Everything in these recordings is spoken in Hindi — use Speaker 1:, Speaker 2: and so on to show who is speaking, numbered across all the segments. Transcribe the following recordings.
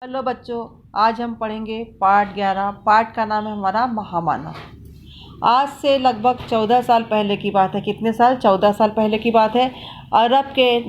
Speaker 1: हेलो बच्चों, आज हम पढ़ेंगे पाठ 11। पाठ का नाम है हमारा महामानव। आज से लगभग 14 साल पहले की बात है। कितने साल? 14 साल पहले की बात है। अरब के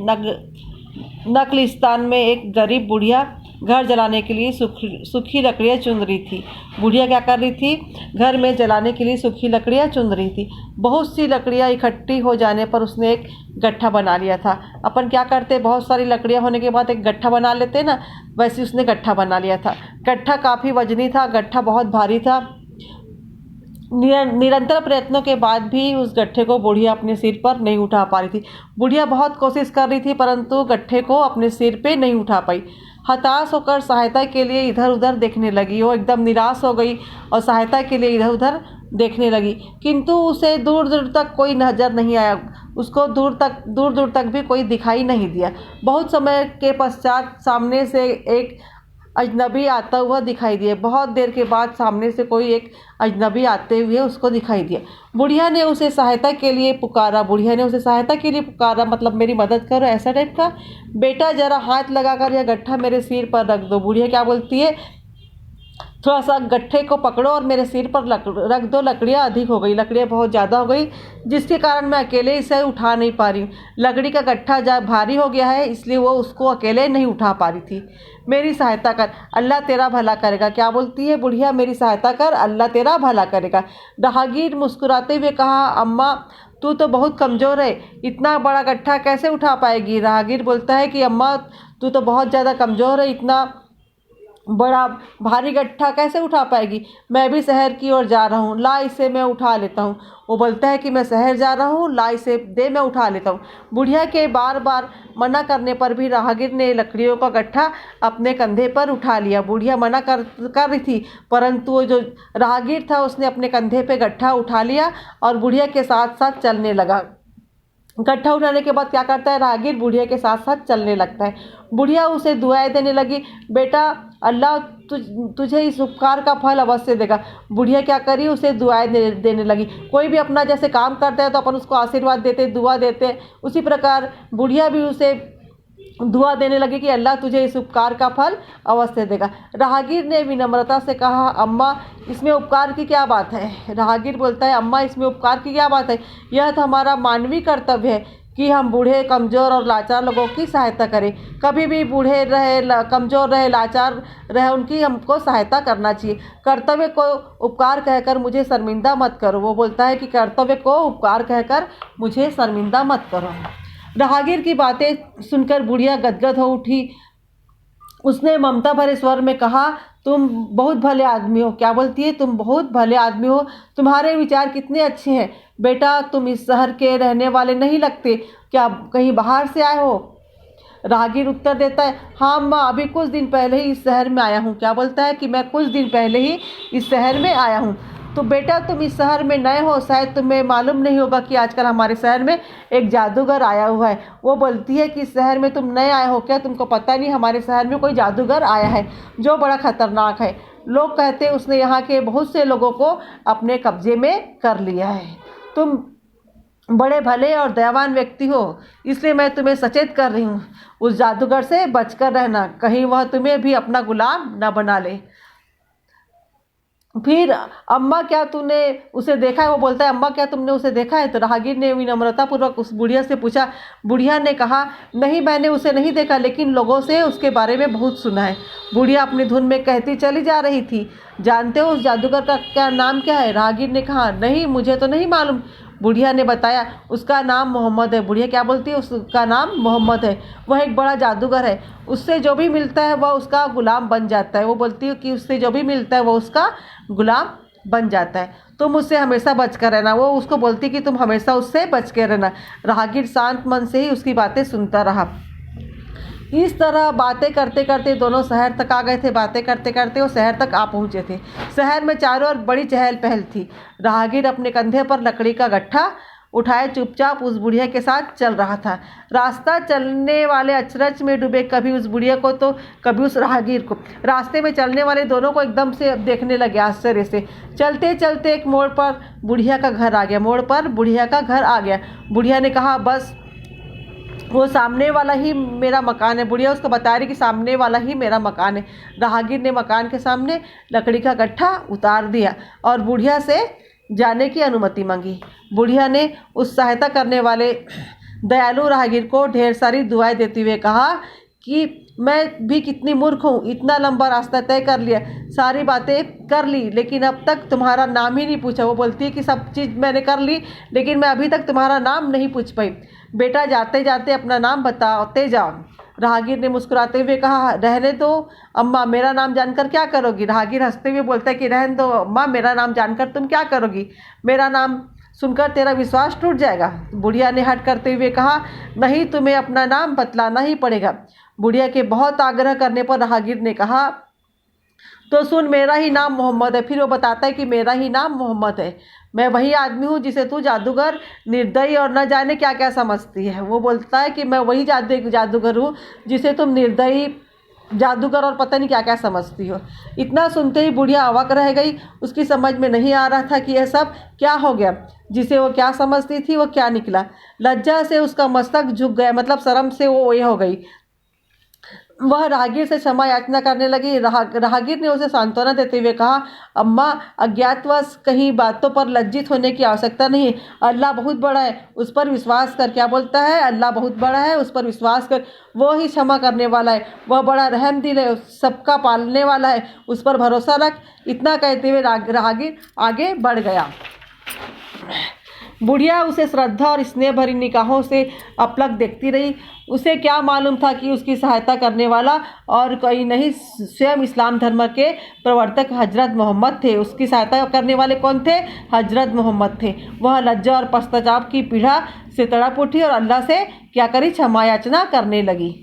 Speaker 1: नकलिस्तान में एक गरीब बुढ़िया घर जलाने के लिए सूखी लकड़ियाँ चुन रही थी। बुढ़िया क्या कर रही थी? घर में जलाने के लिए सूखी लकड़ियाँ चुन रही थी। बहुत सी लकड़ियाँ इकट्ठी हो जाने पर उसने एक गट्ठा बना लिया था। अपन क्या करते, बहुत सारी लकड़ियाँ होने के बाद एक गट्ठा बना लेते ना, वैसे उसने गट्ठा बना लिया था। गट्ठा काफ़ी वजनी था, गट्ठा बहुत भारी था। निरंतर प्रयत्नों के बाद भी उस गट्ठे को बुढ़िया अपने सिर पर नहीं उठा पा रही थी। बुढ़िया बहुत कोशिश कर रही थी परंतु गट्ठे को अपने सिर पे नहीं उठा पाई। हताश होकर सहायता के लिए इधर उधर देखने लगी। वो एकदम निराश हो गई और सहायता के लिए इधर उधर देखने लगी, किंतु उसे दूर दूर तक कोई नजर नहीं आया। उसको दूर दूर तक भी कोई दिखाई नहीं दिया। बहुत समय के पश्चात सामने से एक अजनबी आता हुआ दिखाई दिया। बहुत देर के बाद सामने से कोई एक अजनबी आते हुए उसको दिखाई दिया। बुढ़िया ने उसे सहायता के लिए पुकारा, मतलब मेरी मदद करो, ऐसा टाइप का। बेटा जरा हाथ लगाकर यह गट्ठा मेरे सिर पर रख दो। बुढ़िया क्या बोलती है, थोड़ा सा गट्ठे को पकड़ो और मेरे सिर पर रख दो। लकड़ियाँ अधिक हो गई, लकड़ियाँ बहुत ज़्यादा हो गई, जिसके कारण मैं अकेले इसे उठा नहीं पा रही हूँ। लकड़ी का गट्ठा जब भारी हो गया है इसलिए वो उसको अकेले नहीं उठा पा रही थी। मेरी सहायता कर, अल्लाह तेरा भला करेगा। क्या बोलती है बुढ़िया? मेरी सहायता कर, अल्लाह तेरा भला करेगा। राहगीर मुस्कुराते हुए कहा, अम्मा तू तो बहुत कमज़ोर है, इतना बड़ा गट्ठा कैसे उठा पाएगी? राहगीर बोलता है कि अम्मा तू तो बहुत ज़्यादा कमज़ोर है, इतना बड़ा भारी गट्ठा कैसे उठा पाएगी? मैं भी शहर की ओर जा रहा हूँ, ला इसे मैं उठा लेता हूँ। वो बोलता है कि मैं शहर जा रहा हूँ, ला इसे दे, मैं उठा लेता हूँ। बुढ़िया के बार बार मना करने पर भी राहगीर ने लकड़ियों का गट्ठा अपने कंधे पर उठा लिया। बुढ़िया मना कर रही थी परंतु वो जो राहगीर था उसने अपने कंधे पे गट्ठा उठा लिया और बुढ़िया के साथ साथ चलने लगा। गट्ठा उठाने के बाद क्या करता है, राहगीर बुढ़िया के साथ साथ चलने लगता है। बुढ़िया उसे दुआएं देने लगी, बेटा अल्लाह तुझे इस उपकार का फल अवश्य देगा। बुढ़िया क्या करी, उसे दुआएं देने लगी। कोई भी अपना जैसे काम करता है तो अपन उसको आशीर्वाद देते, दुआ देते, उसी प्रकार बुढ़िया भी उसे दुआ देने लगी कि अल्लाह तुझे इस उपकार का फल अवश्य देगा। राहगीर ने विनम्रता से कहा, अम्मा इसमें उपकार की क्या बात है? राहगीर बोलता है, अम्मा इसमें उपकार की क्या बात है? यह तो हमारा मानवीय कर्तव्य है कि हम बूढ़े, कमज़ोर और लाचार लोगों की सहायता करें। कभी भी बूढ़े रहे, कमज़ोर रहे, लाचार रहे, उनकी हमको सहायता करना चाहिए। कर्तव्य को उपकार कहकर मुझे शर्मिंदा मत करो। वो बोलता है कि कर्तव्य को उपकार कहकर मुझे शर्मिंदा मत करो। राहगीर की बातें सुनकर बुढ़िया गदगद हो उठी। उसने ममता भरे स्वर में कहा, तुम बहुत भले आदमी हो। क्या बोलती है? तुम बहुत भले आदमी हो, तुम्हारे विचार कितने अच्छे हैं। बेटा तुम इस शहर के रहने वाले नहीं लगते, क्या कहीं बाहर से आए हो? राहगीर उत्तर देता है, हाँ अम्मा अभी कुछ दिन पहले ही इस शहर में आया हूँ। क्या बोलता है कि मैं कुछ दिन पहले ही इस शहर में आया हूँ। तो बेटा तुम इस शहर में नए हो, शायद तुम्हें मालूम नहीं होगा कि आजकल हमारे शहर में एक जादूगर आया हुआ है। वो बोलती है कि इस शहर में तुम नए आए हो क्या? तुमको पता नहीं हमारे शहर में कोई जादूगर आया है जो बड़ा खतरनाक है। लोग कहते हैं उसने यहाँ के बहुत से लोगों को अपने कब्जे में कर लिया है। तुम बड़े भले और दयावान व्यक्ति हो, इसलिए मैं तुम्हें सचेत कर रही हूँ, उस जादूगर से बचकर रहना, कहीं वह तुम्हें भी अपना गुलाम न बना ले। फिर अम्मा क्या तूने उसे देखा है? वो बोलता है, अम्मा क्या तुमने उसे देखा है? तो राहगीर ने विनम्रतापूर्वक उस बुढ़िया से पूछा। बुढ़िया ने कहा, नहीं मैंने उसे नहीं देखा, लेकिन लोगों से उसके बारे में बहुत सुना है। बुढ़िया अपनी धुन में कहती चली जा रही थी, जानते हो उस जादूगर का क्या नाम क्या है? राहगीर ने कहा, नहीं मुझे तो नहीं मालूम। बुढ़िया ने बताया, उसका नाम मोहम्मद है। बुढ़िया क्या बोलती है? उसका नाम मोहम्मद है, वह एक बड़ा जादूगर है। उससे जो भी मिलता है वह उसका गुलाम बन जाता है। वो बोलती है कि उससे जो भी मिलता है वह उसका गुलाम बन जाता है। तुम उससे हमेशा बच कर रहना। वो उसको बोलती कि तुम हमेशा उससे बच कर रहना। राहगीर शांत मन से ही उसकी बातें सुनता रहा। इस तरह बातें करते करते दोनों शहर तक आ गए थे। बातें करते करते वो शहर तक आ पहुँचे थे। शहर में चारों ओर बड़ी चहल पहल थी। राहगीर अपने कंधे पर लकड़ी का गट्ठा उठाए चुपचाप उस बुढ़िया के साथ चल रहा था। रास्ता चलने वाले अचरज में डूबे, कभी उस बुढ़िया को तो कभी उस राहगीर को। रास्ते में चलने वाले दोनों को एकदम से देखने लगे आश्चर्य से। चलते चलते एक मोड़ पर बुढ़िया का घर आ गया। बुढ़िया ने कहा, बस वो सामने वाला ही मेरा मकान है। बुढ़िया उसको बता रही कि सामने वाला ही मेरा मकान है। राहगीर ने मकान के सामने लकड़ी का गट्ठा उतार दिया और बुढ़िया से जाने की अनुमति मांगी। बुढ़िया ने उस सहायता करने वाले दयालु राहगीर को ढेर सारी दुआएं देते हुए कहा कि मैं भी कितनी मूर्ख हूँ, इतना लंबा रास्ता तय कर लिया, सारी बातें कर ली, लेकिन अब तक तुम्हारा नाम ही नहीं पूछा। वो बोलती है कि सब चीज़ मैंने कर ली, लेकिन मैं अभी तक तुम्हारा नाम नहीं पूछ पाई। बेटा जाते जाते अपना नाम बताते जाओ। राहगीर ने मुस्कुराते हुए कहा, रहने दो अम्मा, मेरा नाम जानकर क्या करोगी। राहगीर हंसते हुए बोलता है कि रहने दो अम्मा, मेरा नाम जानकर तुम क्या करोगी, मेरा नाम सुनकर तेरा विश्वास टूट जाएगा। बुढ़िया ने हट करते हुए कहा, नहीं, तुम्हें अपना नाम बतलाना ही पड़ेगा। बुढ़िया के बहुत आग्रह करने पर राहगीर ने कहा, तो सुन, मेरा ही नाम मोहम्मद है। फिर वो बताता है कि मेरा ही नाम मोहम्मद है, मैं वही आदमी हूँ जिसे तू जादूगर, निर्दयी और न जाने क्या क्या समझती है। वो बोलता है कि मैं वही जादूगर हूँ जिसे तुम निर्दयी, जादूगर और पता नहीं क्या क्या समझती हो। इतना सुनते ही बुढ़िया अवाक रह गई। उसकी समझ में नहीं आ रहा था कि यह सब क्या हो गया। जिसे वो क्या समझती थी वो क्या निकला। लज्जा से उसका मस्तक झुक गया, मतलब शर्म से वो ये हो गई। वह राहगीर से क्षमा याचना करने लगी। राहगीर ने उसे सांत्वना देते हुए कहा, अम्मा, अज्ञातवश कहीं बातों पर लज्जित होने की आवश्यकता नहीं। अल्लाह बहुत बड़ा है, उस पर विश्वास कर। क्या बोलता है? अल्लाह बहुत बड़ा है, उस पर विश्वास कर, वो ही क्षमा करने वाला है, वह बड़ा रहमदिल है, सबका पालने वाला है, उस पर भरोसा रख। इतना कहते हुए राहगीर आगे बढ़ गया। बुढ़िया उसे श्रद्धा और स्नेह भरी निगाहों से अपलक देखती रही। उसे क्या मालूम था कि उसकी सहायता करने वाला और कोई नहीं, स्वयं इस्लाम धर्म के प्रवर्तक हजरत मोहम्मद थे। उसकी सहायता करने वाले कौन थे? हजरत मोहम्मद थे। वह लज्जा और पश्चाताप की पीड़ा से तड़प उठी और अल्लाह से क्या करी, क्षमा याचना करने लगी।